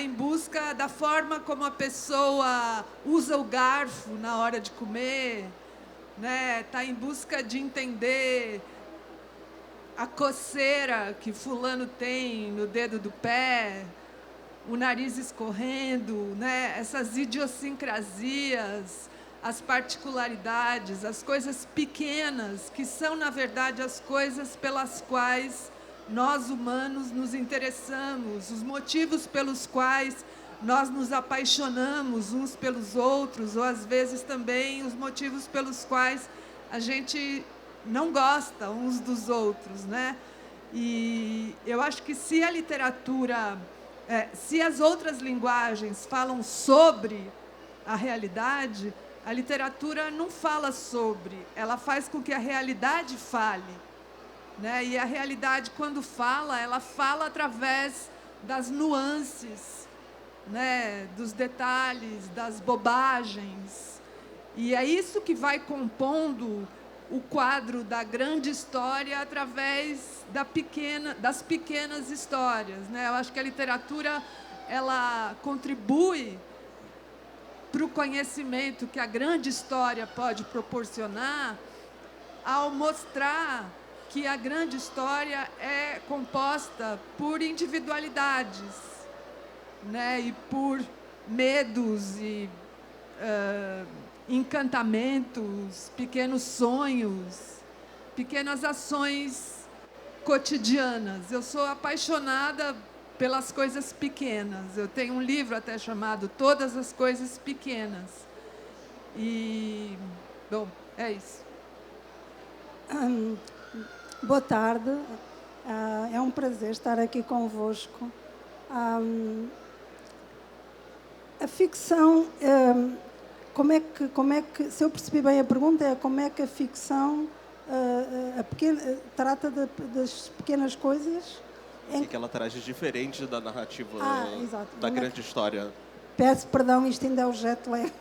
em busca da forma como a pessoa usa o garfo na hora de comer, né? Está em busca de entender a coceira que fulano tem no dedo do pé, o nariz escorrendo, né? Essas idiosincrasias, as particularidades, as coisas pequenas, que são, na verdade, as coisas pelas quais nós, humanos, nos interessamos, os motivos pelos quais nós nos apaixonamos uns pelos outros, ou, às vezes, também os motivos pelos quais a gente não gosta uns dos outros, né? E eu acho que se a literatura... se as outras linguagens falam sobre a realidade, a literatura não fala sobre, ela faz com que a realidade fale, né? E a realidade, quando fala, ela fala através das nuances, né? Dos detalhes, das bobagens. E é isso que vai compondo o quadro da grande história através das pequenas histórias, né? Eu acho que a literatura ela contribui para o conhecimento que a grande história pode proporcionar, ao mostrar que a grande história é composta por individualidades, né? E por medos e encantamentos, pequenos sonhos, pequenas ações cotidianas. Eu sou apaixonada pelas coisas pequenas. Eu tenho um livro até chamado Todas as Coisas Pequenas. E, bom, é isso. Boa tarde. É um prazer estar aqui convosco. A ficção... Como é que, se eu percebi bem a pergunta, é como é que a ficção trata das pequenas coisas? O que ela traz de diferente da narrativa da grande história? Peço perdão, isto ainda é o jet lag.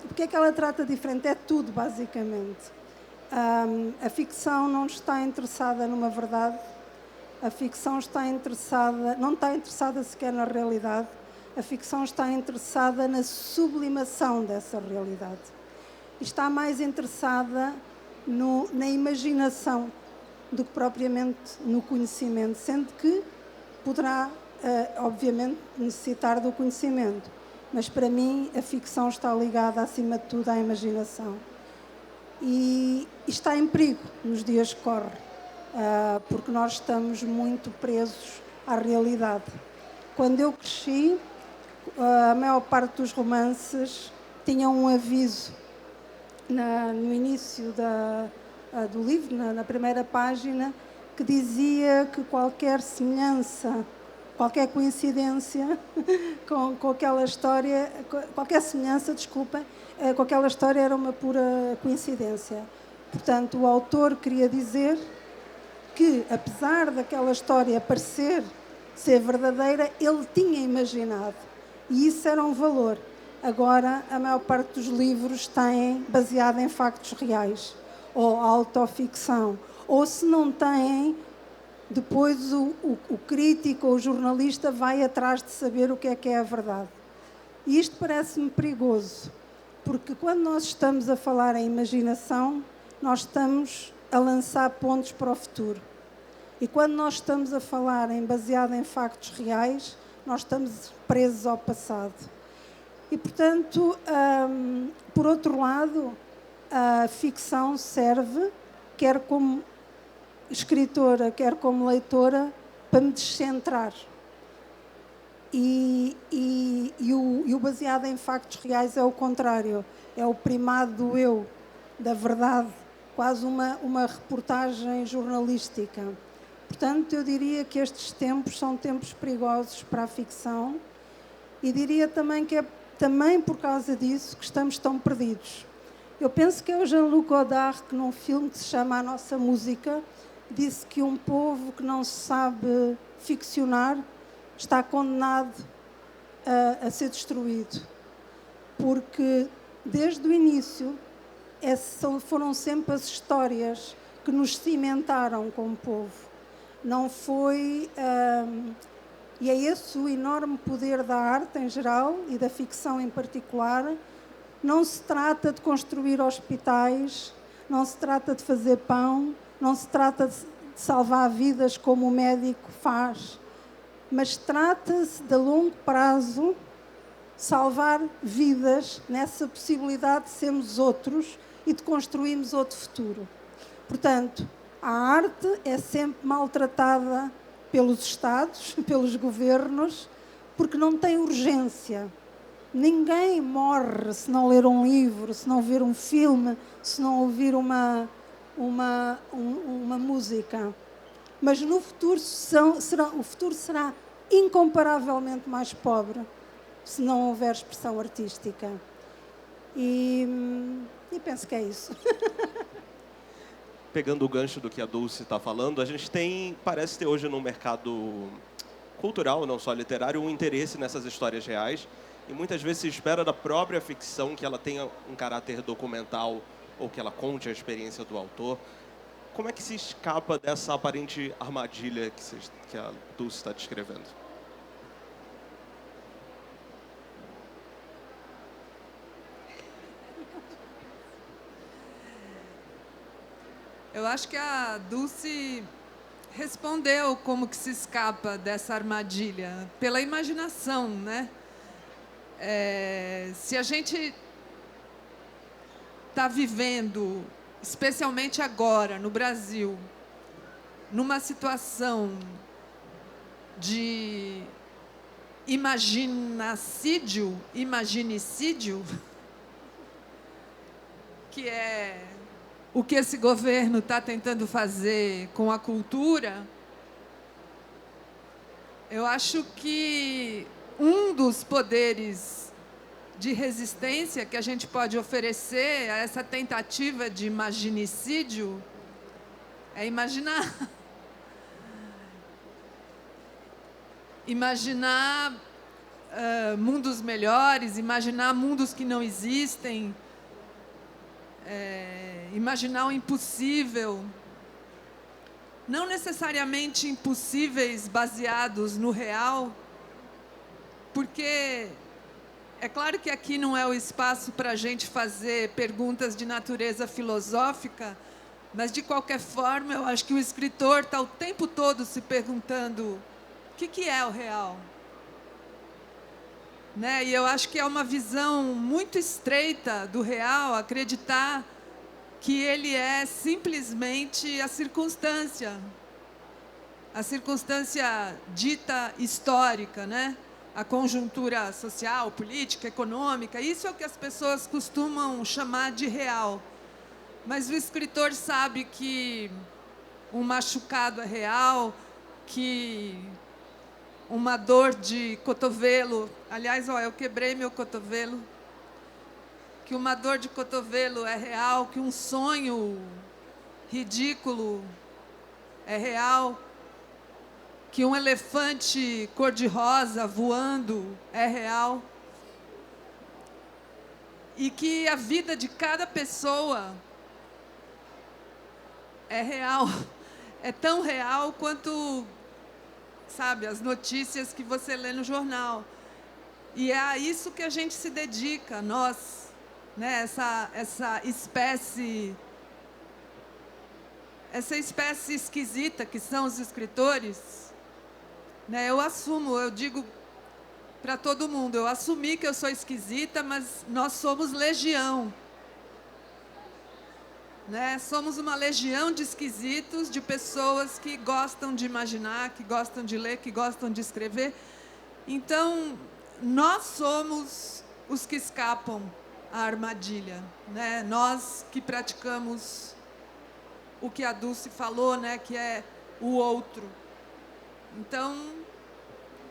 Porque é que ela trata diferente? É tudo, basicamente. A ficção não está interessada numa verdade, a ficção não está interessada sequer na realidade. A ficção está interessada na sublimação dessa realidade. Está mais interessada na imaginação do que propriamente no conhecimento, sendo que poderá, obviamente, necessitar do conhecimento. Mas, para mim, a ficção está ligada, acima de tudo, à imaginação. E está em perigo nos dias que correm, porque nós estamos muito presos à realidade. Quando eu cresci, a maior parte dos romances tinham um aviso no início do livro, na primeira página, que dizia que qualquer semelhança, qualquer coincidência com aquela história, qualquer semelhança, com aquela história era uma pura coincidência. Portanto, o autor queria dizer que, apesar daquela história parecer ser verdadeira, ele tinha imaginado. E isso era um valor. Agora, a maior parte dos livros têm baseado em factos reais, ou autoficção. Ou, se não têm, depois o crítico ou o jornalista vai atrás de saber o que é a verdade. E isto parece-me perigoso, porque quando nós estamos a falar em imaginação, nós estamos a lançar pontos para o futuro. E quando nós estamos a falar baseado em factos reais, nós estamos presos ao passado. E, portanto, por outro lado, a ficção serve, quer como escritora, quer como leitora, para me descentrar. E o baseado em factos reais é o contrário. É o primado do eu, da verdade, quase uma reportagem jornalística. Portanto, eu diria que estes tempos são tempos perigosos para a ficção e diria também que é também por causa disso que estamos tão perdidos. Eu penso que é o Jean-Luc Godard que, num filme que se chama A Nossa Música, disse que um povo que não se sabe ficcionar está condenado a ser destruído. Porque, desde o início, foram sempre as histórias que nos cimentaram como povo. Não foi E é esse o enorme poder da arte em geral e da ficção em particular. Não se trata de construir hospitais, não se trata de fazer pão, não se trata de salvar vidas como o médico faz, mas trata-se de a longo prazo salvar vidas nessa possibilidade de sermos outros e de construirmos outro futuro. Portanto, a arte é sempre maltratada pelos Estados, pelos governos, porque não tem urgência. Ninguém morre se não ler um livro, se não ver um filme, se não ouvir uma música. Mas no futuro o futuro será incomparavelmente mais pobre se não houver expressão artística. E penso que é isso. Pegando o gancho do que a Dulce está falando, a gente parece ter hoje no mercado cultural, não só literário, um interesse nessas histórias reais. E muitas vezes se espera da própria ficção que ela tenha um caráter documental ou que ela conte a experiência do autor. Como é que se escapa dessa aparente armadilha que a Dulce está descrevendo? Eu acho que a Dulce respondeu como que se escapa dessa armadilha, pela imaginação, né? Se a gente está vivendo, especialmente agora, no Brasil, numa situação de imaginicídio, que é o que esse governo está tentando fazer com a cultura, eu acho que um dos poderes de resistência que a gente pode oferecer a essa tentativa de imaginicídio é imaginar. Imaginar mundos melhores, imaginar mundos que não existem, imaginar o impossível. Não necessariamente impossíveis baseados no real, porque é claro que aqui não é o espaço para a gente fazer perguntas de natureza filosófica, mas, de qualquer forma, eu acho que o escritor está o tempo todo se perguntando o que é o real. Né? E eu acho que é uma visão muito estreita do real acreditar que ele é simplesmente a circunstância dita histórica, né? A conjuntura social, política, econômica. Isso é o que as pessoas costumam chamar de real. Mas o escritor sabe que um machucado é real, que uma dor de cotovelo... Aliás, eu quebrei meu cotovelo. Que uma dor de cotovelo é real, que um sonho ridículo é real, que um elefante cor-de-rosa voando é real, e que a vida de cada pessoa é real, é tão real quanto, sabe, as notícias que você lê no jornal. E é a isso que a gente se dedica, nós, né? Essa espécie esquisita que são os escritores, né? Eu assumo, eu digo para todo mundo, eu assumi que eu sou esquisita, mas nós somos legião. Né? Somos uma legião de esquisitos, de pessoas que gostam de imaginar, que gostam de ler, que gostam de escrever. Então, nós somos os que escapam à armadilha, né? Nós que praticamos o que a Dulce falou, né? Que é o outro. Então,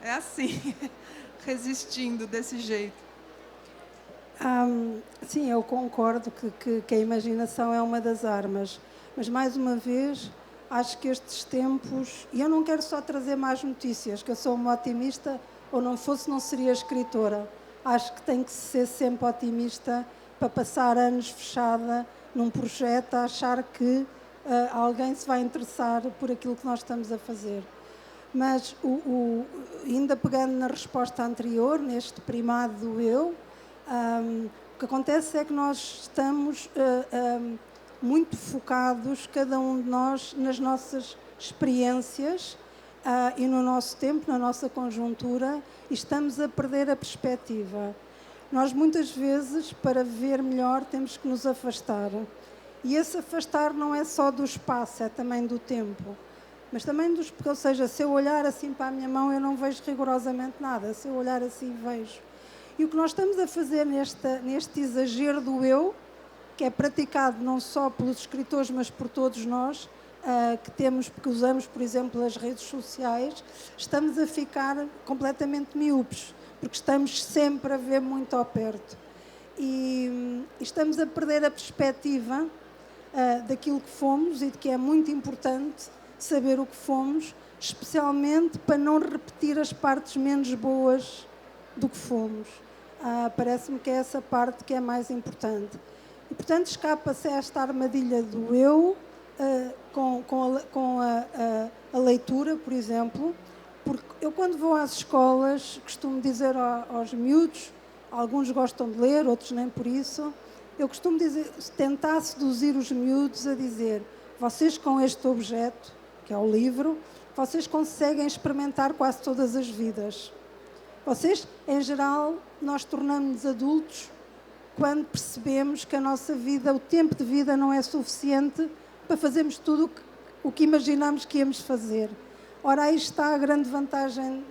é assim, resistindo desse jeito. Sim, eu concordo que a imaginação é uma das armas, mas, mais uma vez, acho que estes tempos... E eu não quero só trazer más notícias, que eu sou uma otimista, ou não fosse, não seria escritora. Acho que tem que ser sempre otimista para passar anos fechada num projeto, a achar que alguém se vai interessar por aquilo que nós estamos a fazer. Mas ainda pegando na resposta anterior, neste primado do eu, o que acontece é que nós estamos muito focados, cada um de nós, nas nossas experiências e no nosso tempo, na nossa conjuntura, e estamos a perder a perspectiva. Nós, muitas vezes, para ver melhor, temos que nos afastar. E esse afastar não é só do espaço, é também do tempo. Mas também ou seja, se eu olhar assim para a minha mão, eu não vejo rigorosamente nada. Se eu olhar assim, vejo. E o que nós estamos a fazer neste exagero do eu, que é praticado não só pelos escritores, mas por todos nós, que usamos, por exemplo, as redes sociais, estamos a ficar completamente miúpes, porque estamos sempre a ver muito ao perto. E estamos a perder a perspectiva daquilo que fomos e de que é muito importante saber o que fomos, especialmente para não repetir as partes menos boas do que fomos. Parece-me que é essa parte que é mais importante. E, portanto, escapa-se esta armadilha do eu com a leitura, por exemplo, porque eu, quando vou às escolas, costumo dizer aos miúdos, alguns gostam de ler, outros nem por isso, eu costumo tentar seduzir os miúdos a dizer: vocês, com este objeto, que é o livro, vocês conseguem experimentar quase todas as vidas. Vocês, em geral, nós tornamos-nos adultos quando percebemos que a nossa vida, o tempo de vida não é suficiente para fazermos tudo o que imaginamos que íamos fazer. Ora, aí está a grande vantagem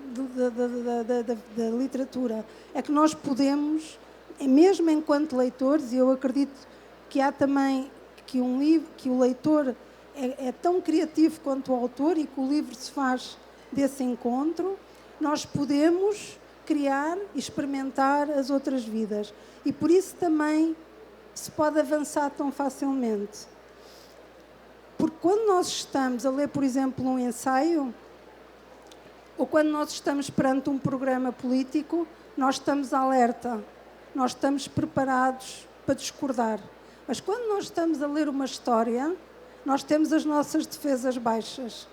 da literatura, é que nós podemos, mesmo enquanto leitores, e eu acredito que há também que o leitor é tão criativo quanto o autor e que o livro se faz desse encontro, nós podemos criar e experimentar as outras vidas. E por isso também se pode avançar tão facilmente. Porque quando nós estamos a ler, por exemplo, um ensaio, ou quando nós estamos perante um programa político, nós estamos alerta, nós estamos preparados para discordar. Mas quando nós estamos a ler uma história, nós temos as nossas defesas baixas.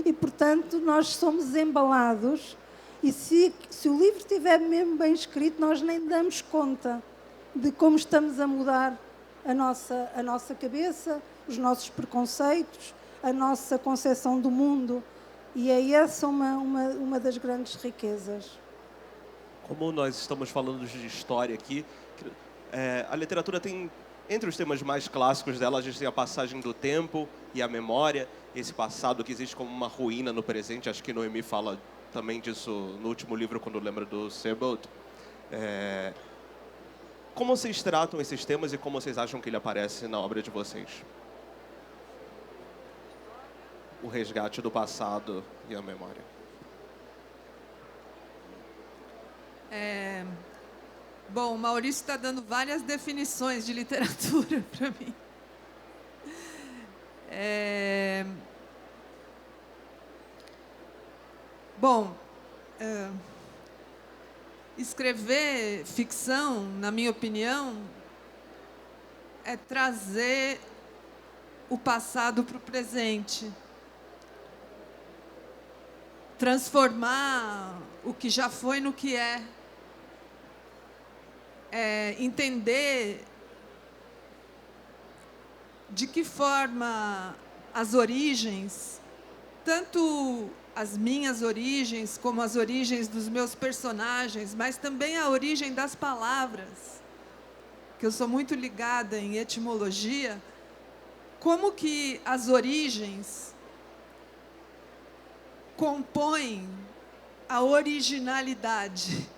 E, portanto, nós somos embalados. E se o livro estiver mesmo bem escrito, nós nem damos conta de como estamos a mudar a nossa cabeça, os nossos preconceitos, a nossa concepção do mundo. E é essa uma das grandes riquezas. Como nós estamos falando de história aqui, a literatura tem, entre os temas mais clássicos dela, a gente tem a passagem do tempo e a memória, esse passado que existe como uma ruína no presente. Acho que Noemi fala também disso no último livro, quando lembra do Sebald. Como vocês tratam esses temas e como vocês acham que ele aparece na obra de vocês? O resgate do passado e a memória. Bom, o Maurício está dando várias definições de literatura para mim. Bom, escrever ficção, na minha opinião, é trazer o passado para o presente. Transformar o que já foi no que é. Entender de que forma as origens, tanto as minhas origens, como as origens dos meus personagens, mas também a origem das palavras, que eu sou muito ligada em etimologia, como que as origens compõem a originalidade,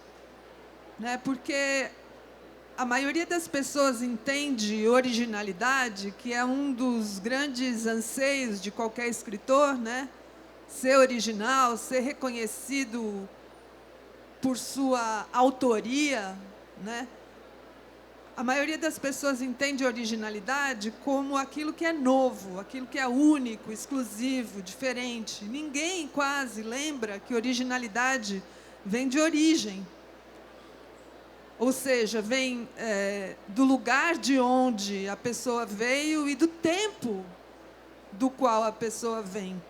né? Porque a maioria das pessoas entende originalidade, que é um dos grandes anseios de qualquer escritor, né? Ser original, ser reconhecido por sua autoria, né? A maioria das pessoas entende originalidade como aquilo que é novo, aquilo que é único, exclusivo, diferente. Ninguém quase lembra que originalidade vem de origem. Ou seja, vem do lugar de onde a pessoa veio e do tempo do qual a pessoa vem.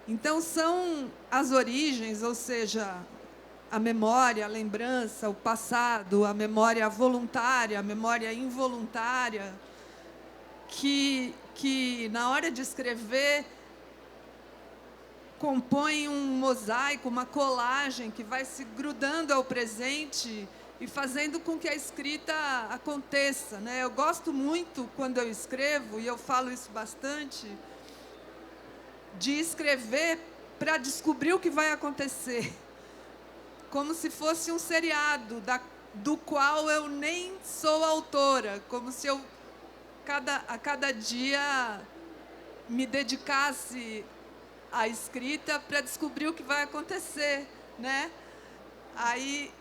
Então, são as origens, ou seja, a memória, a lembrança, o passado, a memória voluntária, a memória involuntária, que na hora de escrever compõe um mosaico, uma colagem que vai se grudando ao presente e fazendo com que a escrita aconteça, né? Eu gosto muito, quando eu escrevo, e eu falo isso bastante, de escrever para descobrir o que vai acontecer, como se fosse um seriado do qual eu nem sou autora, como se eu a cada dia me dedicasse à escrita para descobrir o que vai acontecer, né? Aí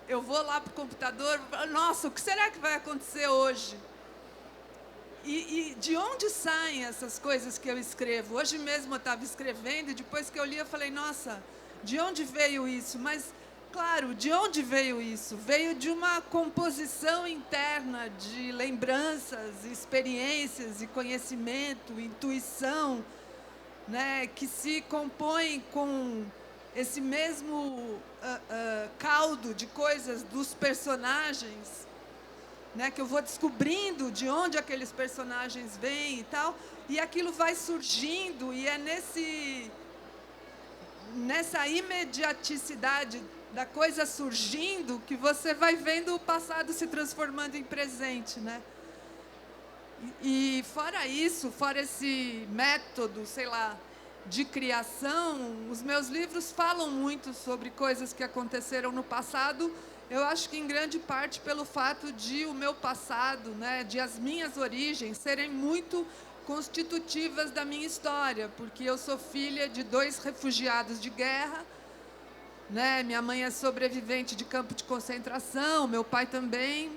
eu vou lá para o computador, nossa, o que será que vai acontecer hoje? E de onde saem essas coisas que eu escrevo? Hoje mesmo eu estava escrevendo e depois que eu li eu falei, nossa, de onde veio isso? Mas, claro, de onde veio isso? Veio de uma composição interna de lembranças, experiências e conhecimento, intuição, né, que se compõe com esse mesmo caldo de coisas dos personagens, né, que eu vou descobrindo de onde aqueles personagens vêm e tal, e aquilo vai surgindo, e é nessa imediaticidade da coisa surgindo que você vai vendo o passado se transformando em presente, né? E fora isso, fora esse método, sei lá, de criação, os meus livros falam muito sobre coisas que aconteceram no passado. Eu acho que em grande parte pelo fato de o meu passado, né, de as minhas origens serem muito constitutivas da minha história, porque eu sou filha de 2 refugiados de guerra, né? Minha mãe é sobrevivente de campo de concentração, meu pai também.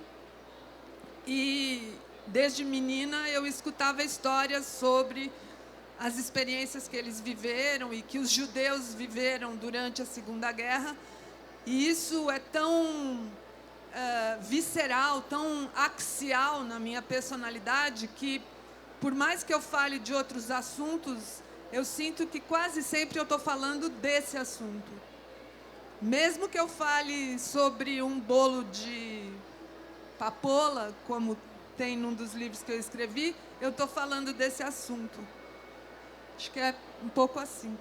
E desde menina eu escutava histórias sobre as experiências que eles viveram e que os judeus viveram durante a Segunda Guerra. E isso é tão visceral, tão axial na minha personalidade que, por mais que eu fale de outros assuntos, eu sinto que quase sempre eu estou falando desse assunto. Mesmo que eu fale sobre um bolo de papoula, como tem num dos livros que eu escrevi, eu estou falando desse assunto. Acho que é um pouco assim.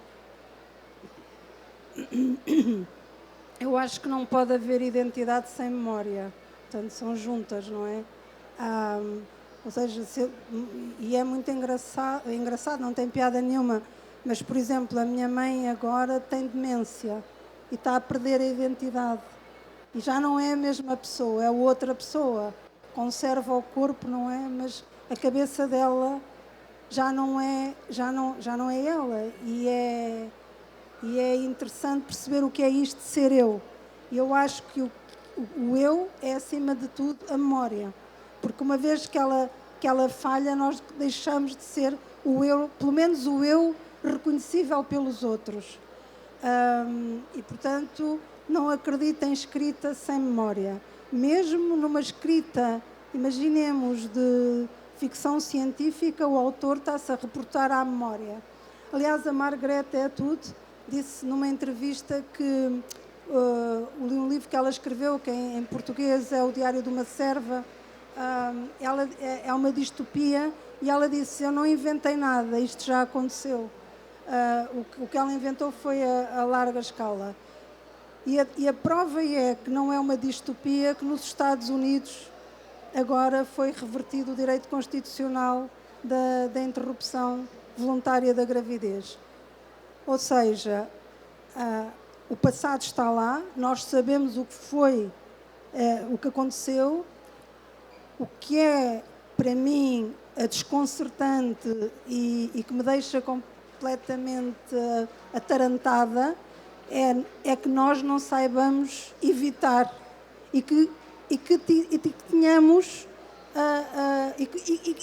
Eu acho que não pode haver identidade sem memória. Portanto, são juntas, não é? Ou seja, e é muito engraçado, não tem piada nenhuma, mas, por exemplo, a minha mãe agora tem demência e está a perder a identidade. E já não é a mesma pessoa, é outra pessoa. Conserva o corpo, não é? Mas a cabeça dela já não é ela. E é interessante perceber o que é isto de ser eu. E eu acho que o eu é, acima de tudo, a memória. Porque uma vez que ela falha, nós deixamos de ser o eu, pelo menos o eu reconhecível pelos outros. E, portanto, não acredito em escrita sem memória. Mesmo numa escrita, imaginemos, de ficção científica, o autor está-se a reportar à memória. Aliás, a Margaret Atwood disse numa entrevista que um livro que ela escreveu, que em português é O Diário de uma Serva, ela é uma distopia, e ela disse, eu não inventei nada, isto já aconteceu. O que ela inventou foi a larga escala. E a prova é que não é uma distopia, que nos Estados Unidos agora foi revertido o direito constitucional da interrupção voluntária da gravidez. Ou seja, o passado está lá, nós sabemos o que foi, o que aconteceu. O que é, para mim, desconcertante e que me deixa completamente atarantada é que nós não saibamos evitar e que tenhamos,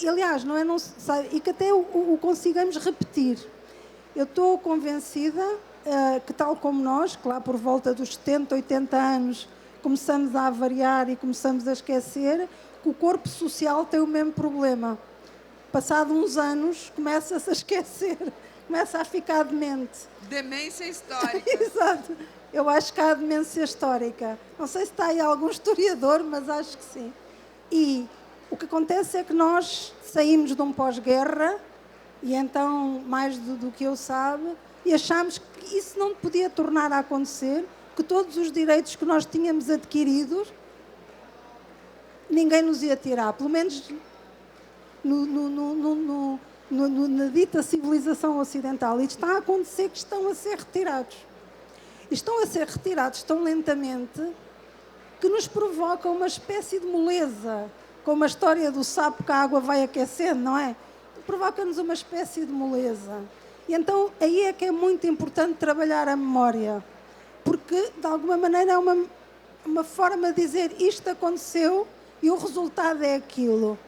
aliás, não é, não sabe, e que até o consigamos repetir. Eu estou convencida que, tal como nós, que lá por volta dos 70, 80 anos, começamos a avariar e começamos a esquecer, que o corpo social tem o mesmo problema. Passado uns anos, começa-se a esquecer, começa a ficar demente. Demência histórica. Exato. Eu acho que há demência histórica. Não sei se está aí algum historiador, mas acho que sim. E o que acontece é que nós saímos de um pós-guerra, e então, mais do que eu sabe, e achámos que isso não podia tornar a acontecer, que todos os direitos que nós tínhamos adquiridos, ninguém nos ia tirar. Pelo menos na dita civilização ocidental. E está a acontecer que estão a ser retirados. E estão a ser retirados tão lentamente que nos provoca uma espécie de moleza, como a história do sapo que a água vai aquecendo, não é? Provoca-nos uma espécie de moleza. E então aí é que é muito importante trabalhar a memória, porque de alguma maneira é uma forma de dizer isto aconteceu e o resultado é aquilo.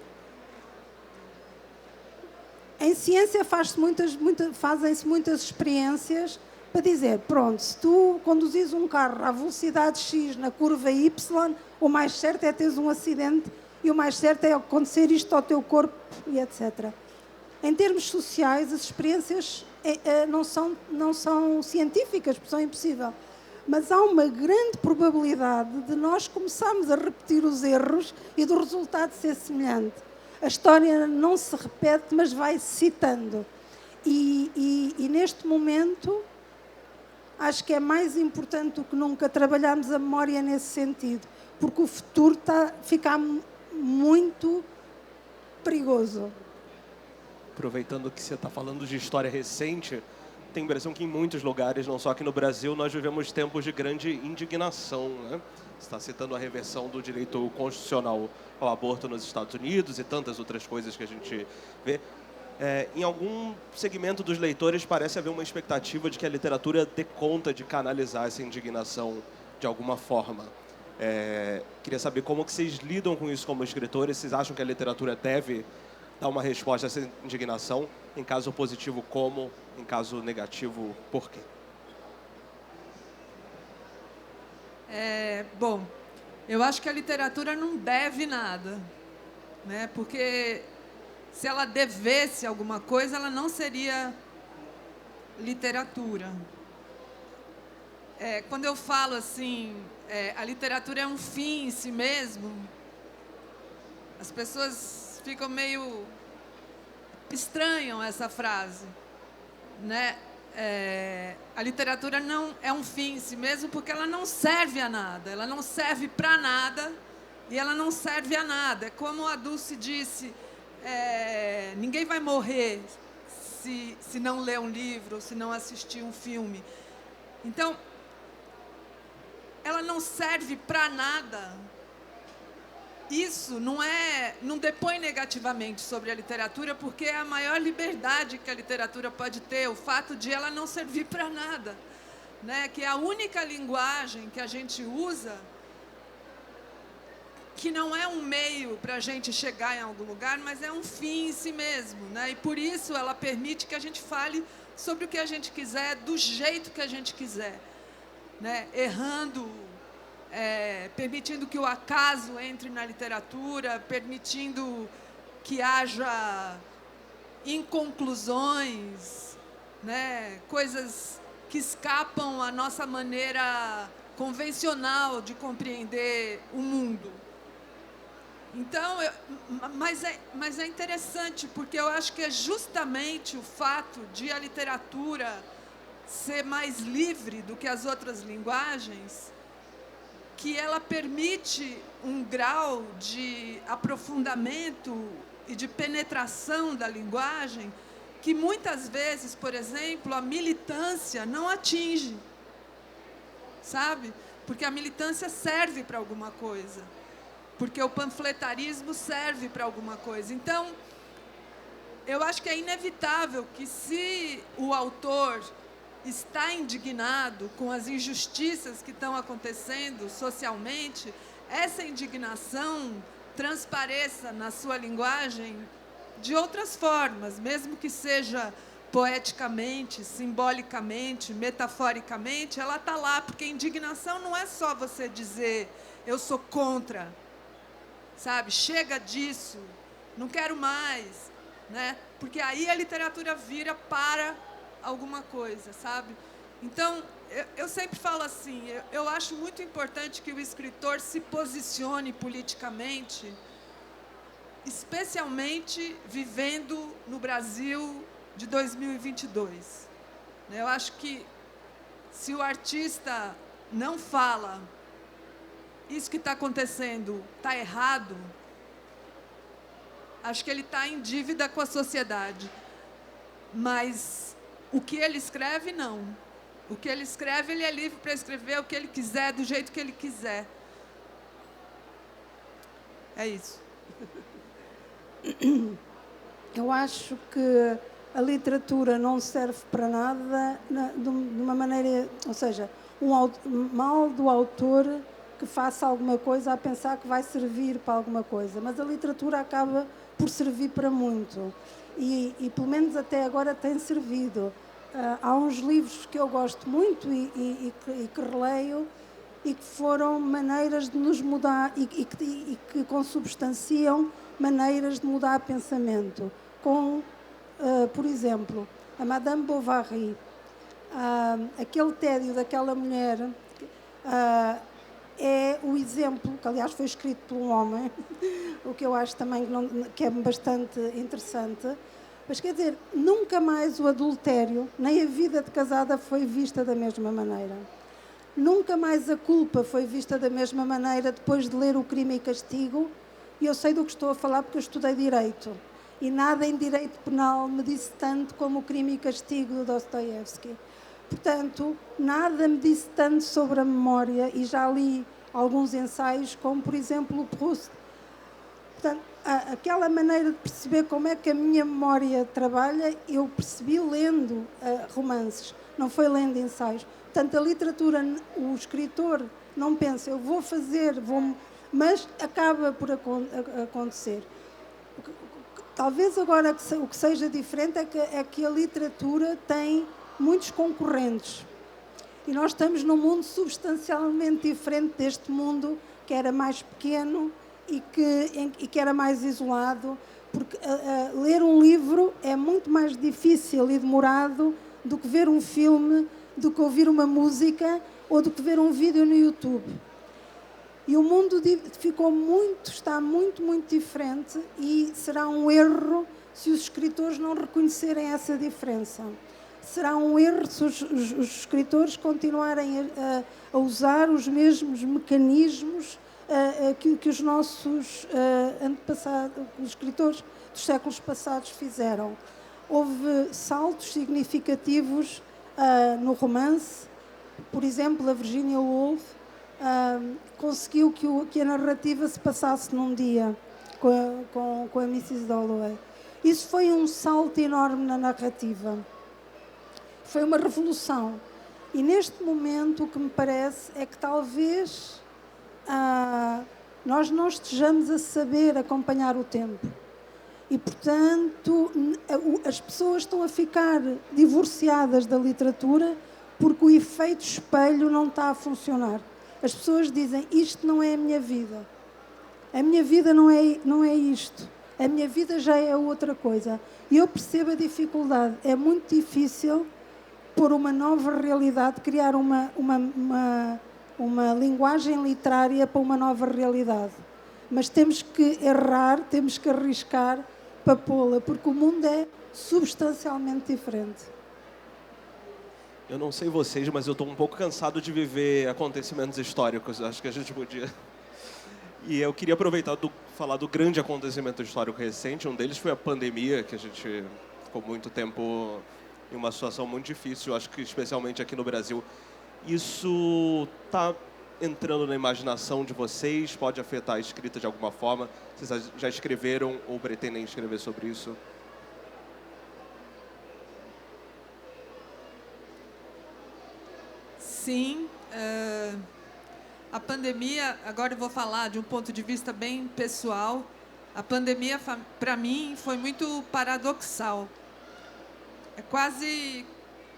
Em ciência fazem-se muitas experiências para dizer, pronto, se tu conduzis um carro à velocidade X na curva Y, o mais certo é teres um acidente e o mais certo é acontecer isto ao teu corpo e etc. Em termos sociais, as experiências não são científicas, porque são impossíveis. Mas há uma grande probabilidade de nós começarmos a repetir os erros e do resultado ser semelhante. A história não se repete, mas vai-se citando. E neste momento, acho que é mais importante do que nunca trabalharmos a memória nesse sentido, porque o futuro está a ficar muito perigoso. Aproveitando que você está falando de história recente, tem a impressão que em muitos lugares, não só aqui no Brasil, nós vivemos tempos de grande indignação, né? Você está citando a reversão do direito constitucional ao aborto nos Estados Unidos e tantas outras coisas que a gente vê. Em algum segmento dos leitores parece haver uma expectativa de que a literatura dê conta de canalizar essa indignação de alguma forma. Queria saber como que vocês lidam com isso como escritores. Vocês acham que a literatura deve dar uma resposta a essa indignação? Em caso positivo, como? Em caso negativo, por quê? Bom, eu acho que a literatura não deve nada, né? Porque se ela devesse alguma coisa, ela não seria literatura. Quando eu falo assim, a literatura é um fim em si mesmo, as pessoas ficam meio estranham essa frase, né? A literatura não é um fim em si mesmo porque ela não serve a nada, ela não serve para nada e ela não serve a nada. É como a Dulce disse, ninguém vai morrer se não ler um livro ou se não assistir um filme. Então, ela não serve para nada. Isso não depõe negativamente sobre a literatura, porque é a maior liberdade que a literatura pode ter, o fato de ela não servir para nada, né? Que é a única linguagem que a gente usa, que não é um meio para a gente chegar em algum lugar, mas é um fim em si mesmo, né? E por isso ela permite que a gente fale sobre o que a gente quiser, do jeito que a gente quiser, né? Errando, permitindo que o acaso entre na literatura, permitindo que haja inconclusões, né? Coisas que escapam à nossa maneira convencional de compreender o mundo. Então, mas é interessante, porque eu acho que é justamente o fato de a literatura ser mais livre do que as outras linguagens, que ela permite um grau de aprofundamento e de penetração da linguagem que muitas vezes, por exemplo, a militância não atinge, sabe? Porque a militância serve para alguma coisa, porque o panfletarismo serve para alguma coisa. Então, eu acho que é inevitável que, se o autor está indignado com as injustiças que estão acontecendo socialmente, essa indignação transpareça na sua linguagem de outras formas, mesmo que seja poeticamente, simbolicamente, metaforicamente, ela está lá, porque indignação não é só você dizer eu sou contra, sabe? Chega disso, não quero mais, né? Porque aí a literatura vira para alguma coisa, sabe? Então, eu sempre falo assim, eu acho muito importante que o escritor se posicione politicamente, especialmente vivendo no Brasil de 2022. Eu acho que se o artista não fala, isso que está acontecendo está errado, acho que ele está em dívida com a sociedade. Mas o que ele escreve, não. O que ele escreve, ele é livre para escrever o que ele quiser, do jeito que ele quiser. É isso. Eu acho que a literatura não serve para nada de uma maneira... Ou seja, mal do autor que faça alguma coisa a pensar que vai servir para alguma coisa. Mas a literatura acaba por servir para muito. E pelo menos até agora tem servido. Há uns livros que eu gosto muito e que releio e que foram maneiras de nos mudar e que consubstanciam maneiras de mudar pensamento. Por exemplo, a Madame Bovary, aquele tédio daquela mulher é o exemplo, que aliás foi escrito por um homem, o que eu acho também que é bastante interessante. Mas quer dizer, nunca mais o adultério, nem a vida de casada foi vista da mesma maneira. Nunca mais a culpa foi vista da mesma maneira depois de ler O Crime e Castigo. E eu sei do que estou a falar porque eu estudei Direito. E nada em Direito Penal me disse tanto como O Crime e Castigo do Dostoiévski. Portanto, nada me disse tanto sobre a memória, e já li alguns ensaios, como, por exemplo, o Proust. Portanto, aquela maneira de perceber como é que a minha memória trabalha, eu percebi lendo romances, não foi lendo ensaios. Portanto, a literatura, o escritor não pensa, eu vou fazer, mas acaba por acontecer. Talvez agora o que seja diferente é que a literatura tem muitos concorrentes. E nós estamos num mundo substancialmente diferente deste mundo, que era mais pequeno e que era mais isolado, porque ler um livro é muito mais difícil e demorado do que ver um filme, do que ouvir uma música ou do que ver um vídeo no YouTube. E o mundo está muito, muito diferente, e será um erro se os escritores não reconhecerem essa diferença. Será um erro se os escritores continuarem a usar os mesmos mecanismos que os nossos antepassados, os escritores dos séculos passados fizeram. Houve saltos significativos no romance. Por exemplo, a Virginia Woolf conseguiu que a narrativa se passasse num dia com a Mrs. Dalloway. Isso foi um salto enorme na narrativa. Foi uma revolução. E neste momento o que me parece é que talvez nós não estejamos a saber acompanhar o tempo. E, portanto, as pessoas estão a ficar divorciadas da literatura porque o efeito espelho não está a funcionar. As pessoas dizem, isto não é a minha vida. A minha vida não é isto. A minha vida já é outra coisa. E eu percebo a dificuldade. É muito difícil pôr uma nova realidade, criar uma linguagem literária para uma nova realidade. Mas temos que errar, temos que arriscar para pô-la, porque o mundo é substancialmente diferente. Eu não sei vocês, mas eu estou um pouco cansado de viver acontecimentos históricos. Acho que a gente podia... E eu queria aproveitar falar do grande acontecimento histórico recente. Um deles foi a pandemia, que a gente ficou muito tempo em uma situação muito difícil, acho que especialmente aqui no Brasil. Isso está entrando na imaginação de vocês? Pode afetar a escrita de alguma forma? Vocês já escreveram ou pretendem escrever sobre isso? Sim. A pandemia, agora eu vou falar de um ponto de vista bem pessoal. A pandemia, para mim, foi muito paradoxal. É quase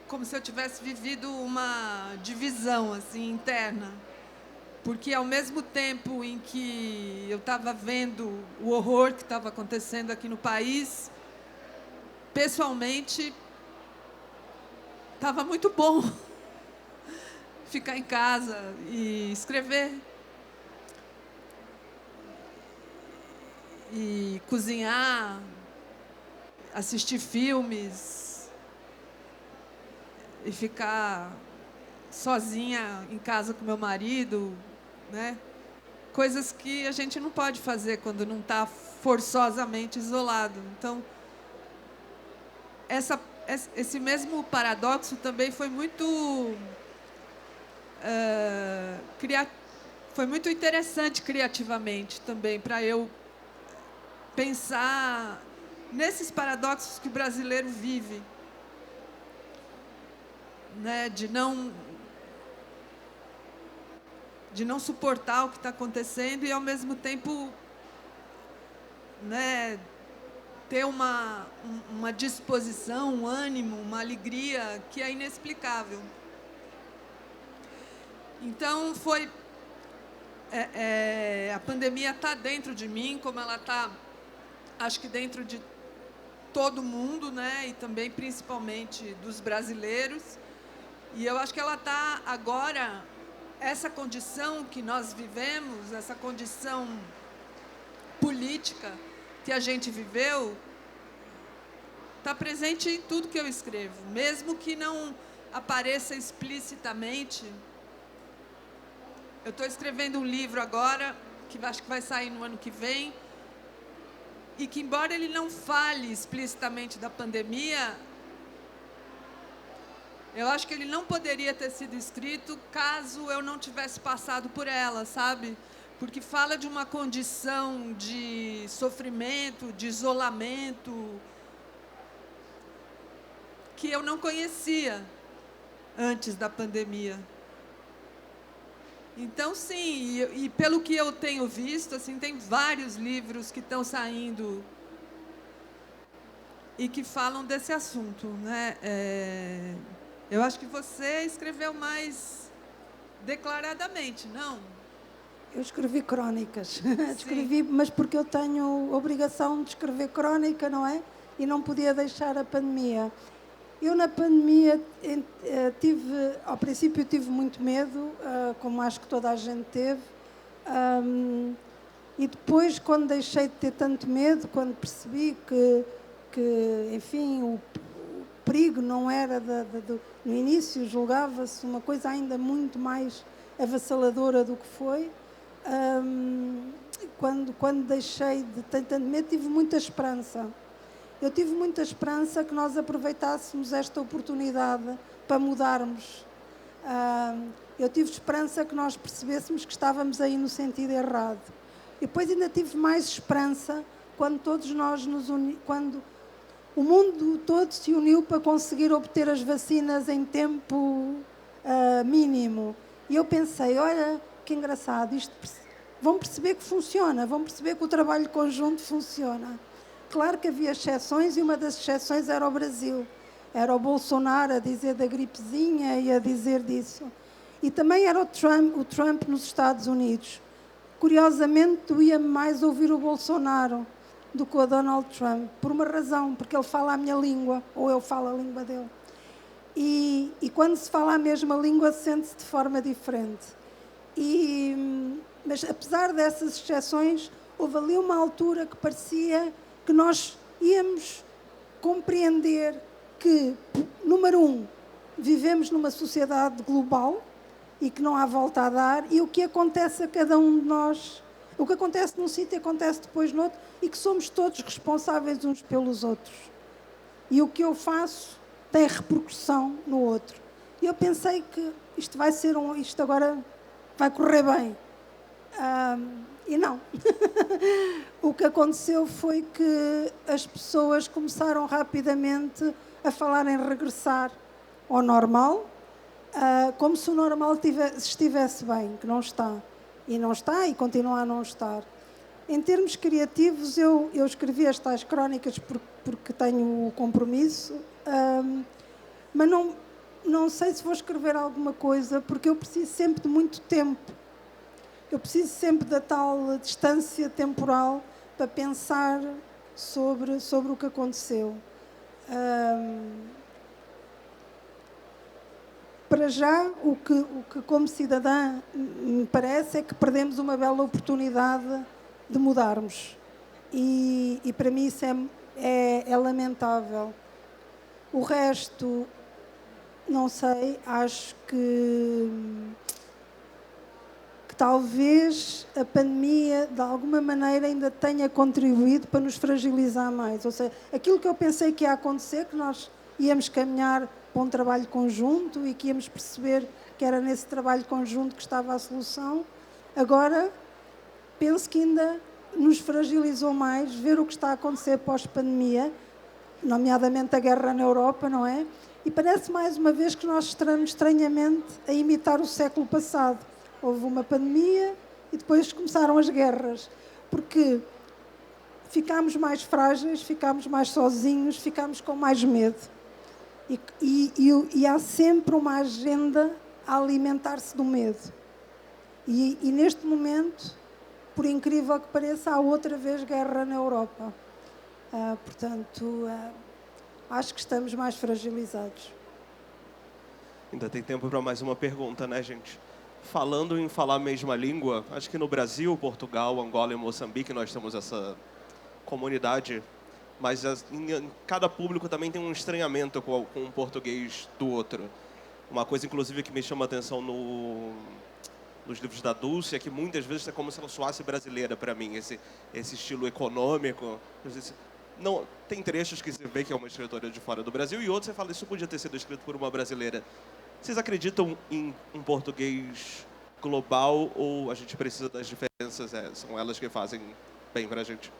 como se eu tivesse vivido uma divisão assim, interna. Porque, ao mesmo tempo em que eu estava vendo o horror que estava acontecendo aqui no país, pessoalmente, estava muito bom. ficar em casa e escrever. E cozinhar, assistir filmes e ficar sozinha em casa com meu marido, né? Coisas que a gente não pode fazer quando não está forçosamente isolado. Então, esse mesmo paradoxo também foi muito foi muito interessante criativamente também, para eu pensar nesses paradoxos que o brasileiro vive, né? De não suportar o que está acontecendo e, ao mesmo tempo, né, ter uma disposição, um ânimo, uma alegria que é inexplicável. Então, a pandemia está dentro de mim, como ela está, acho que dentro de todo mundo, né, e também, principalmente, dos brasileiros. E eu acho que ela está agora, essa condição que nós vivemos, essa condição política que a gente viveu, está presente em tudo que eu escrevo, mesmo que não apareça explicitamente. Eu estou escrevendo um livro agora, que acho que vai sair no ano que vem, e que, embora ele não fale explicitamente da pandemia, eu acho que ele não poderia ter sido escrito caso eu não tivesse passado por ela, sabe? Porque fala de uma condição de sofrimento, de isolamento, que eu não conhecia antes da pandemia. Então, sim, e pelo que eu tenho visto, assim, tem vários livros que estão saindo e que falam desse assunto, né? Eu acho que você escreveu mais declaradamente, não? Eu escrevi crónicas, escrevi, mas porque eu tenho obrigação de escrever crónica, não é? E não podia deixar a pandemia. Eu, na pandemia, ao princípio tive muito medo, como acho que toda a gente teve, e depois, quando deixei de ter tanto medo, quando percebi que enfim, o perigo não era no início, julgava-se uma coisa ainda muito mais avassaladora do que foi, quando deixei de ter tanto medo, tive muita esperança. Eu tive muita esperança que nós aproveitássemos esta oportunidade para mudarmos. Eu tive esperança que nós percebêssemos que estávamos aí no sentido errado. E depois ainda tive mais esperança quando todos nós quando o mundo todo se uniu para conseguir obter as vacinas em tempo mínimo. E eu pensei, olha, que engraçado, vão perceber que funciona, vão perceber que o trabalho conjunto funciona. Claro que havia exceções, e uma das exceções era o Brasil. Era o Bolsonaro a dizer da gripezinha e a dizer disso. E também era o Trump nos Estados Unidos. Curiosamente, doía-me mais ouvir o Bolsonaro do que o Donald Trump, por uma razão, porque ele fala a minha língua, ou eu falo a língua dele. E quando se fala a mesma língua, sente-se de forma diferente. Mas, apesar dessas exceções, houve ali uma altura que parecia que nós íamos compreender que, número um, vivemos numa sociedade global e que não há volta a dar, e o que acontece a cada um de nós, o que acontece num sítio acontece depois no outro, e que somos todos responsáveis uns pelos outros. E o que eu faço tem repercussão no outro. E eu pensei que isto agora vai correr bem. E não. O que aconteceu foi que as pessoas começaram rapidamente a falar em regressar ao normal, como se o normal estivesse bem, que não está. E não está, e continua a não estar. Em termos criativos, eu escrevi estas crónicas porque tenho o compromisso, mas não sei se vou escrever alguma coisa, porque eu preciso sempre de muito tempo. Eu preciso sempre da tal distância temporal para pensar sobre o que aconteceu. para já, o que como cidadã me parece é que perdemos uma bela oportunidade de mudarmos. E para mim isso é lamentável. O resto, não sei, acho que talvez a pandemia, de alguma maneira, ainda tenha contribuído para nos fragilizar mais. Ou seja, aquilo que eu pensei que ia acontecer, que nós íamos caminhar para um trabalho conjunto e que íamos perceber que era nesse trabalho conjunto que estava a solução, agora penso que ainda nos fragilizou mais ver o que está a acontecer pós-pandemia, nomeadamente a guerra na Europa, não é? E parece mais uma vez que nós estamos estranhamente a imitar o século passado. Houve uma pandemia e depois começaram as guerras, porque ficámos mais frágeis, ficámos mais sozinhos, ficámos com mais medo. E há sempre uma agenda a alimentar-se do medo. E neste momento, por incrível que pareça, há outra vez guerra na Europa. Portanto, acho que estamos mais fragilizados. Ainda tem tempo para mais uma pergunta, né, gente? Falando em falar a mesma língua, acho que no Brasil, Portugal, Angola e Moçambique nós temos essa comunidade, mas em cada público também tem um estranhamento com o português do outro. Uma coisa, inclusive, que me chama a atenção nos livros da Dulce é que muitas vezes é como se ela soasse brasileira para mim, esse estilo econômico. Não, tem trechos que você vê que é uma escritora de fora do Brasil e outros você fala, isso podia ter sido escrito por uma brasileira. Vocês acreditam em um português global ou a gente precisa das diferenças? São elas que fazem bem para a gente?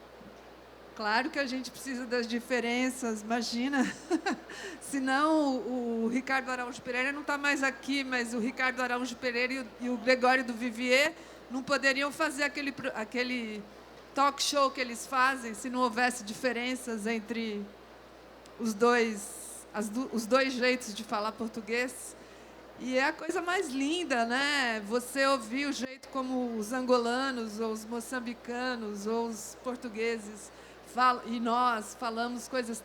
Claro que a gente precisa das diferenças, imagina. Senão o Ricardo Araújo Pereira não está mais aqui, mas o Ricardo Araújo Pereira e o Gregório do Vivier não poderiam fazer aquele talk show que eles fazem se não houvesse diferenças entre os dois jeitos de falar português. E é a coisa mais linda, né? Você ouvir o jeito como os angolanos, ou os moçambicanos, ou os portugueses falam, e nós falamos coisas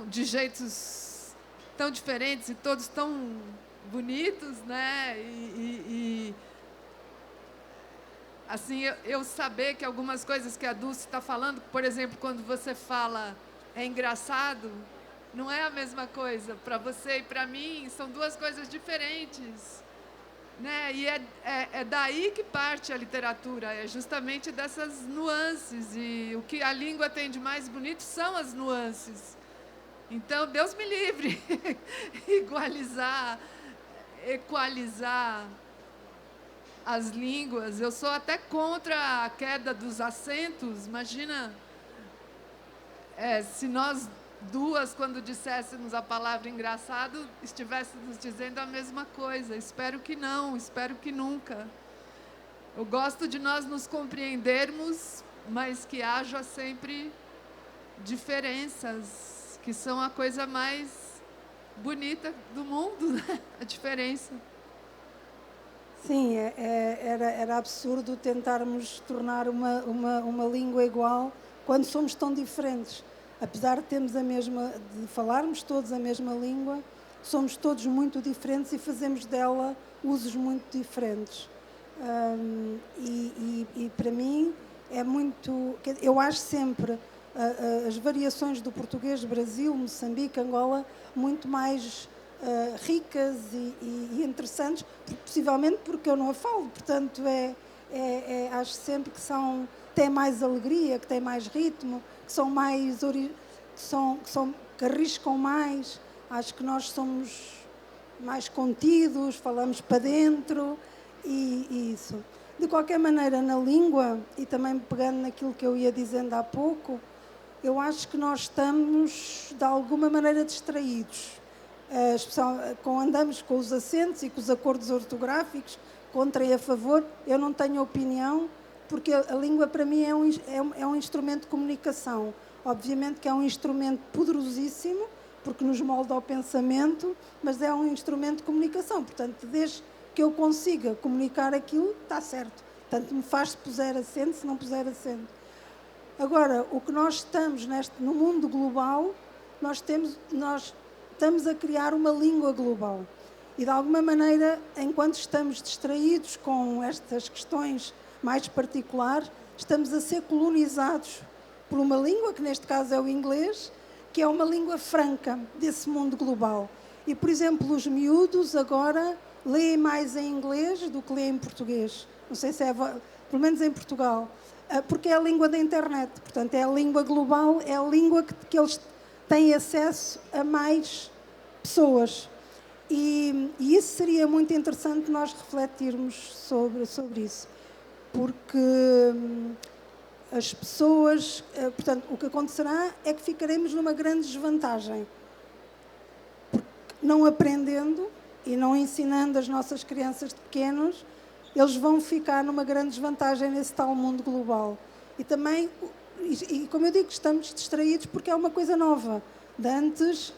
de jeitos tão diferentes e todos tão bonitos, né? Assim, eu saber que algumas coisas que a Dulce está falando, por exemplo, quando você fala é engraçado, não é a mesma coisa. Para você e para mim, são duas coisas diferentes. Né? E é daí que parte a literatura, é justamente dessas nuances. E o que a língua tem de mais bonito são as nuances. Então, Deus me livre, equalizar as línguas. Eu sou até contra a queda dos acentos. Imagina, se nós duas, quando disséssemos a palavra engraçado, estivéssemos dizendo a mesma coisa. Espero que não, espero que nunca. Eu gosto de nós nos compreendermos, mas que haja sempre diferenças, que são a coisa mais bonita do mundo, né? A diferença. Sim, era absurdo tentarmos tornar uma língua igual quando somos tão diferentes. Apesar de falarmos todos a mesma língua, somos todos muito diferentes e fazemos dela usos muito diferentes. E para mim é muito... Eu acho sempre as variações do português, Brasil, Moçambique, Angola, muito mais ricas e interessantes, possivelmente porque eu não a falo. Portanto, acho sempre que têm mais alegria, que têm mais ritmo, que são mais que arriscam mais. Acho que nós somos mais contidos, falamos para dentro e isso. De qualquer maneira, na língua, e também pegando naquilo que eu ia dizendo há pouco, eu acho que nós estamos, de alguma maneira, distraídos. Andamos com os acentos e com os acordos ortográficos, contra e a favor. Eu não tenho opinião, porque a língua, para mim, é um instrumento de comunicação. Obviamente que é um instrumento poderosíssimo, porque nos molda o pensamento, mas é um instrumento de comunicação. Portanto, desde que eu consiga comunicar aquilo, está certo. Tanto me faz se puser acento, se não puser acento. Agora, o que nós estamos no mundo global, nós estamos a criar uma língua global. E, de alguma maneira, enquanto estamos distraídos com estas questões mais particulares, estamos a ser colonizados por uma língua, que neste caso é o inglês, que é uma língua franca desse mundo global. E, por exemplo, os miúdos agora leem mais em inglês do que leem em português. Não sei se é, pelo menos em Portugal, porque é a língua da internet. Portanto, é a língua global, é a língua que eles têm acesso a mais pessoas. E isso seria muito interessante nós refletirmos sobre isso. Porque as pessoas... Portanto, o que acontecerá é que ficaremos numa grande desvantagem. Porque não aprendendo e não ensinando as nossas crianças de pequenos, eles vão ficar numa grande desvantagem nesse tal mundo global. E também, como eu digo, estamos distraídos porque é uma coisa nova. De antes,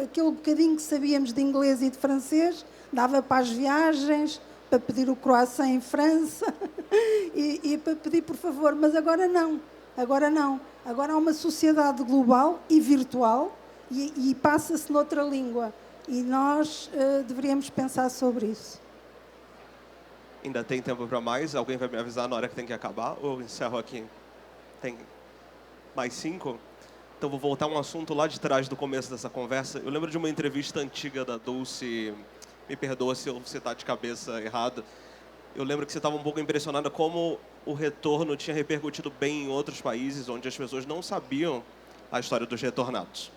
aquele bocadinho que sabíamos de inglês e de francês dava para as viagens, para pedir o croissant em França e para pedir por favor, mas agora não. Agora não. Agora há uma sociedade global e virtual e passa-se noutra língua. E nós deveríamos pensar sobre isso. Ainda tem tempo para mais? Alguém vai me avisar na hora que tem que acabar? Ou eu encerro aqui? Tem mais 5? Então vou voltar a um assunto lá de trás do começo dessa conversa. Eu lembro de uma entrevista antiga da Dulce, me perdoa se eu citar de cabeça errado. Eu lembro que você estava um pouco impressionada como o retorno tinha repercutido bem em outros países, onde as pessoas não sabiam a história dos retornados.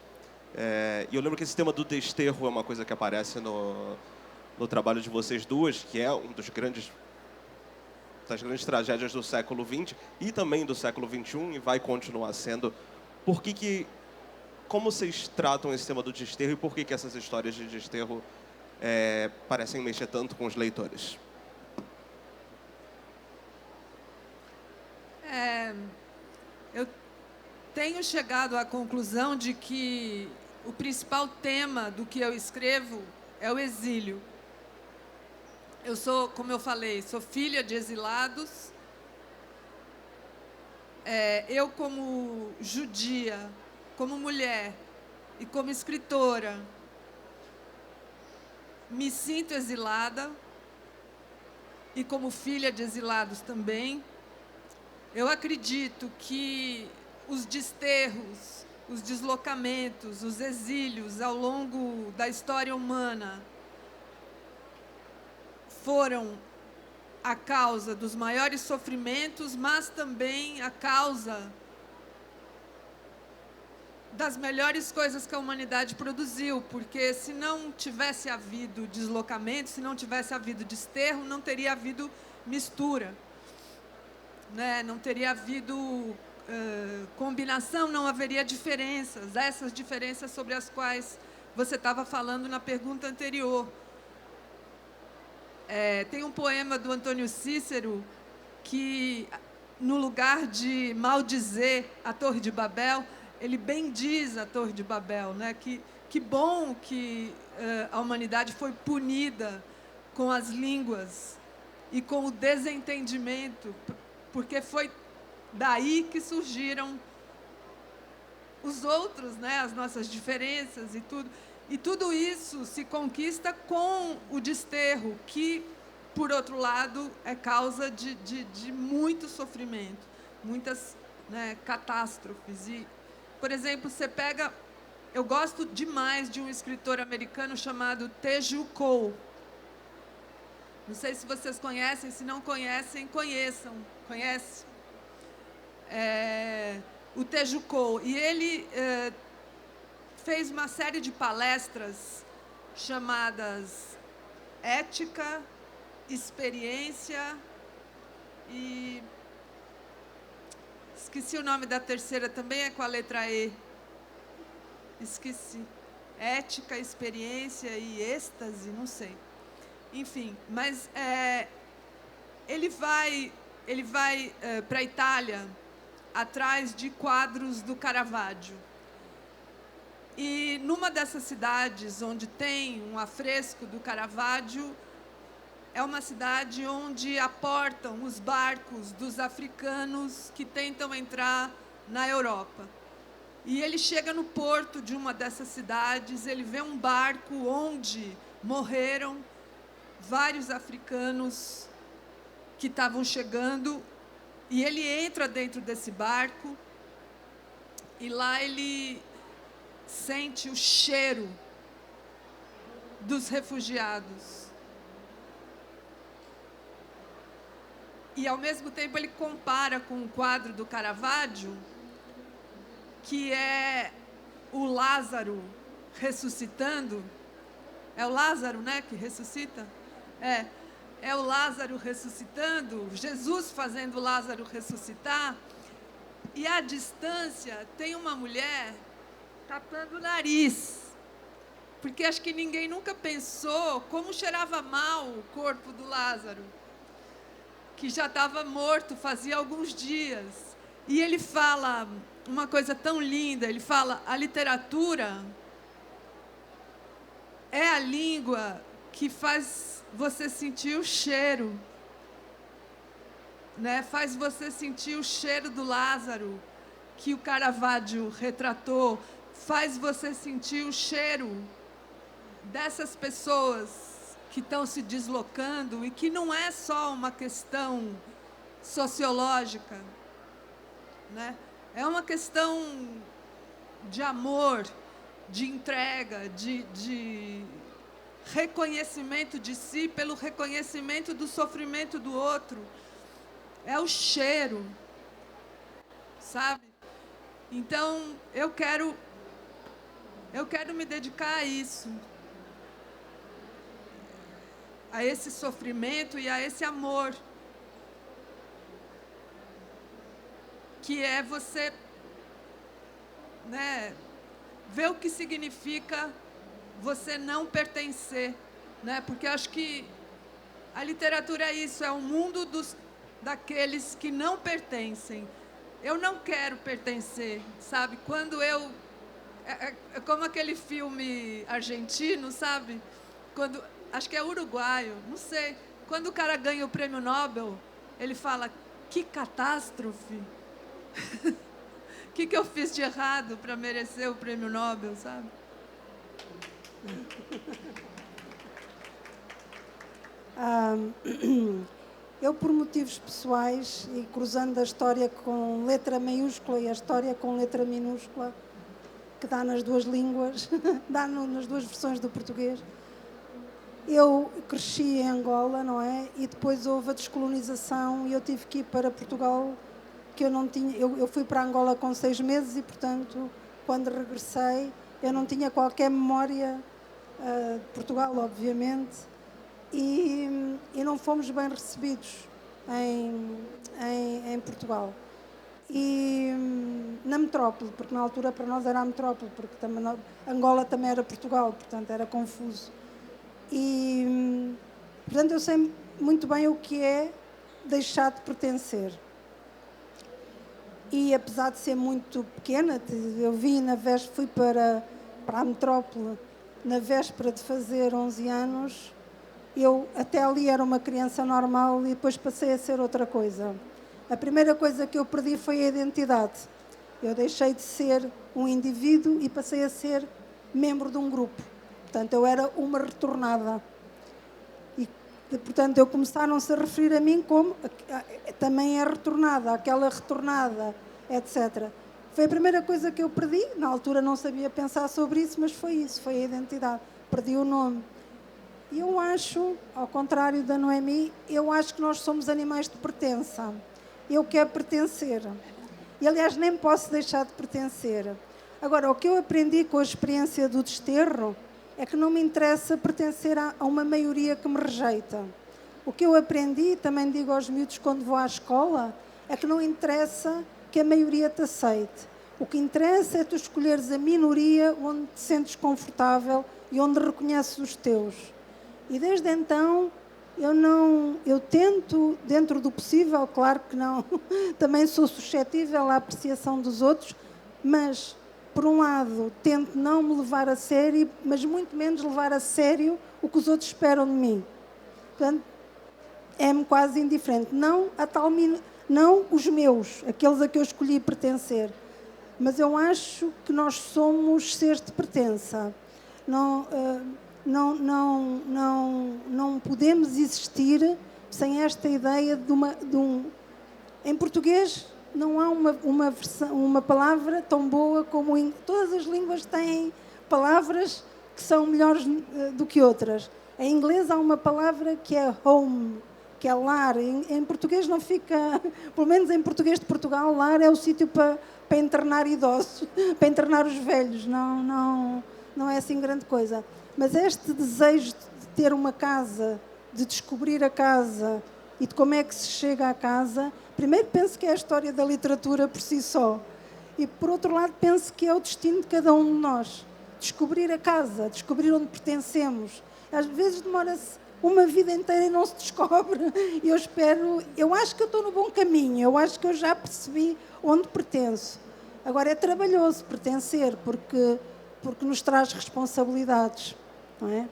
E eu lembro que esse tema do desterro é uma coisa que aparece no trabalho de vocês duas, que é um das grandes tragédias do século XX e também do século XXI, e vai continuar sendo. Como vocês tratam esse tema do desterro e por que essas histórias de desterro parecem mexer tanto com os leitores? Eu tenho chegado à conclusão de que o principal tema do que eu escrevo é o exílio. Eu sou, como eu falei, sou filha de exilados. Eu, como judia, como mulher e como escritora, me sinto exilada, e como filha de exilados também. Eu acredito que os desterros, os deslocamentos, os exílios ao longo da história humana foram a causa dos maiores sofrimentos, mas também a causa das melhores coisas que a humanidade produziu, porque se não tivesse havido deslocamento, se não tivesse havido desterro, não teria havido mistura, né? Não teria havido combinação, não haveria diferenças, essas diferenças sobre as quais você estava falando na pergunta anterior. Tem um poema do Antônio Cícero que, no lugar de maldizer a Torre de Babel, ele bendiz a Torre de Babel, né? Que bom que a humanidade foi punida com as línguas e com o desentendimento, porque foi daí que surgiram os outros, né? As nossas diferenças e tudo. E tudo isso se conquista com o desterro, que, por outro lado, é causa de muito sofrimento, muitas, né, catástrofes. E, por exemplo, você pega... Eu gosto demais de um escritor americano chamado Teju Cole. Não sei se vocês conhecem, se não conhecem, conheçam. Conhece? O Teju Cole. E ele fez uma série de palestras chamadas Ética, Experiência e... Esqueci o nome da terceira, também é com a letra E. Esqueci. Ética, Experiência e Êxtase, não sei. Enfim, mas ele vai para a Itália atrás de quadros do Caravaggio. E numa dessas cidades onde tem um afresco do Caravaggio, é uma cidade onde aportam os barcos dos africanos que tentam entrar na Europa. E ele chega no porto de uma dessas cidades, ele vê um barco onde morreram vários africanos que estavam chegando, e ele entra dentro desse barco, e lá ele sente o cheiro dos refugiados. E, ao mesmo tempo, ele compara com um quadro do Caravaggio, que é o Lázaro ressuscitando. É o Lázaro, né, que ressuscita? É o Lázaro ressuscitando, Jesus fazendo o Lázaro ressuscitar, e à distância tem uma mulher tapando o nariz, porque acho que ninguém nunca pensou como cheirava mal o corpo do Lázaro, que já estava morto fazia alguns dias. E ele fala uma coisa tão linda, ele fala: a literatura é a língua que faz você sentir o cheiro, né? Faz você sentir o cheiro do Lázaro, que o Caravaggio retratou, faz você sentir o cheiro dessas pessoas que estão se deslocando, e que não é só uma questão sociológica, né? É uma questão de amor, de entrega, de reconhecimento de si pelo reconhecimento do sofrimento do outro. É o cheiro, sabe? Então, eu quero me dedicar a isso, a esse sofrimento e a esse amor, que é você, né, ver o que significa você não pertencer, né? Porque acho que a literatura é isso, é o mundo daqueles que não pertencem. Eu não quero pertencer, sabe? Quando eu... É como aquele filme argentino, sabe? Quando, acho que é uruguaio, não sei. Quando o cara ganha o prêmio Nobel, ele fala: que catástrofe! O que eu fiz de errado para merecer o prêmio Nobel, sabe? Eu, por motivos pessoais, e cruzando a história com letra maiúscula e a história com letra minúscula, que dá nas duas línguas, dá nas duas versões do português, eu cresci em Angola, não é? E depois houve a descolonização e eu tive que ir para Portugal, que eu não tinha... Eu fui para Angola com 6 meses e, portanto, quando regressei, eu não tinha qualquer memória de Portugal, obviamente, e não fomos bem recebidos em Portugal. E na metrópole, porque na altura para nós era a metrópole, porque também Angola também era Portugal, portanto era confuso. E, portanto, eu sei muito bem o que é deixar de pertencer. E apesar de ser muito pequena, eu fui para a metrópole na véspera de fazer 11 anos, eu até ali era uma criança normal e depois passei a ser outra coisa. A primeira coisa que eu perdi foi a identidade. Eu deixei de ser um indivíduo e passei a ser membro de um grupo. Portanto, eu era uma retornada. E, portanto, começaram-se a referir a mim como também é retornada, aquela retornada, etc. Foi a primeira coisa que eu perdi. Na altura não sabia pensar sobre isso, mas foi isso, foi a identidade. Perdi o nome. E eu acho, ao contrário da Noemi, eu acho que nós somos animais de pertença. Eu quero pertencer. E, aliás, nem posso deixar de pertencer. Agora, o que eu aprendi com a experiência do desterro é que não me interessa pertencer a uma maioria que me rejeita. O que eu aprendi, também digo aos miúdos quando vou à escola, é que não interessa que a maioria te aceite. O que interessa é tu escolheres a minoria onde te sentes confortável e onde reconheces os teus. E desde então... Eu tento, dentro do possível, claro que não, também sou suscetível à apreciação dos outros, mas, por um lado, tento não me levar a sério, mas muito menos levar a sério o que os outros esperam de mim. Portanto, é-me quase indiferente. Não os meus, aqueles a que eu escolhi pertencer, mas eu acho que nós somos seres de pertença. Não podemos existir sem esta ideia de um... Em português não há uma palavra tão boa como... Todas as línguas têm palavras que são melhores do que outras. Em inglês há uma palavra que é home, que é lar. Em português não fica... Pelo menos em português de Portugal, lar é o sítio para internar idosos, para internar os velhos. Não é assim grande coisa. Mas este desejo de ter uma casa, de descobrir a casa e de como é que se chega à casa, primeiro penso que é a história da literatura por si só. E, por outro lado, penso que é o destino de cada um de nós. Descobrir a casa, descobrir onde pertencemos. Às vezes demora-se uma vida inteira e não se descobre. Eu acho que eu estou no bom caminho, eu acho que eu já percebi onde pertenço. Agora é trabalhoso pertencer, porque nos traz responsabilidades, não é?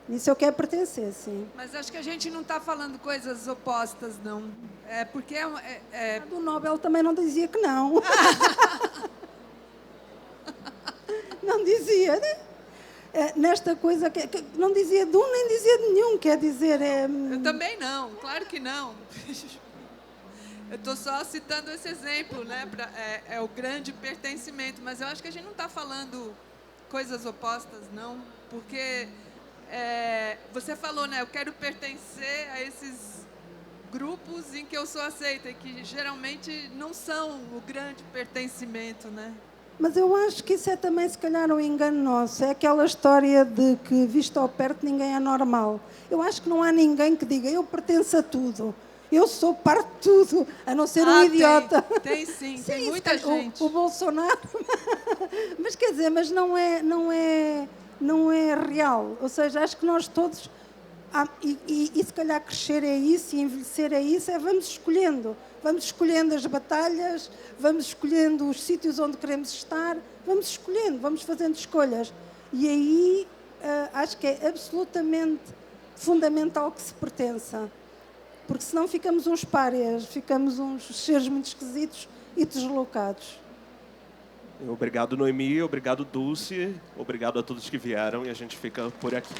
Nisso eu quero pertencer, sim. Mas acho que a gente não está falando coisas opostas, não. É porque Do Nobel também não dizia que não. Não dizia, né? Nesta coisa que não dizia de um nem dizia de nenhum, quer dizer... Eu também não, claro que não. Eu estou só citando esse exemplo, né? É o grande pertencimento, mas eu acho que a gente não está falando coisas opostas, não, porque você falou, né? Eu quero pertencer a esses grupos em que eu sou aceita, e que geralmente não são o grande pertencimento, né? Mas eu acho que isso é também, se calhar, um engano nosso. É aquela história de que, visto ao perto, ninguém é normal. Eu acho que não há ninguém que diga, eu pertenço a tudo. Eu sou parte de tudo, a não ser um idiota. Tem sim, tem muita gente. O Bolsonaro. Mas quer dizer, mas não é real. Ou seja, acho que nós todos... E se calhar crescer é isso e envelhecer é isso, vamos escolhendo. Vamos escolhendo as batalhas, vamos escolhendo os sítios onde queremos estar, vamos escolhendo, vamos fazendo escolhas. E aí acho que é absolutamente fundamental que se pertença. Porque senão ficamos uns párias, ficamos uns seres muito esquisitos e deslocados. Obrigado, Noemi. Obrigado, Dulce. Obrigado a todos que vieram e a gente fica por aqui.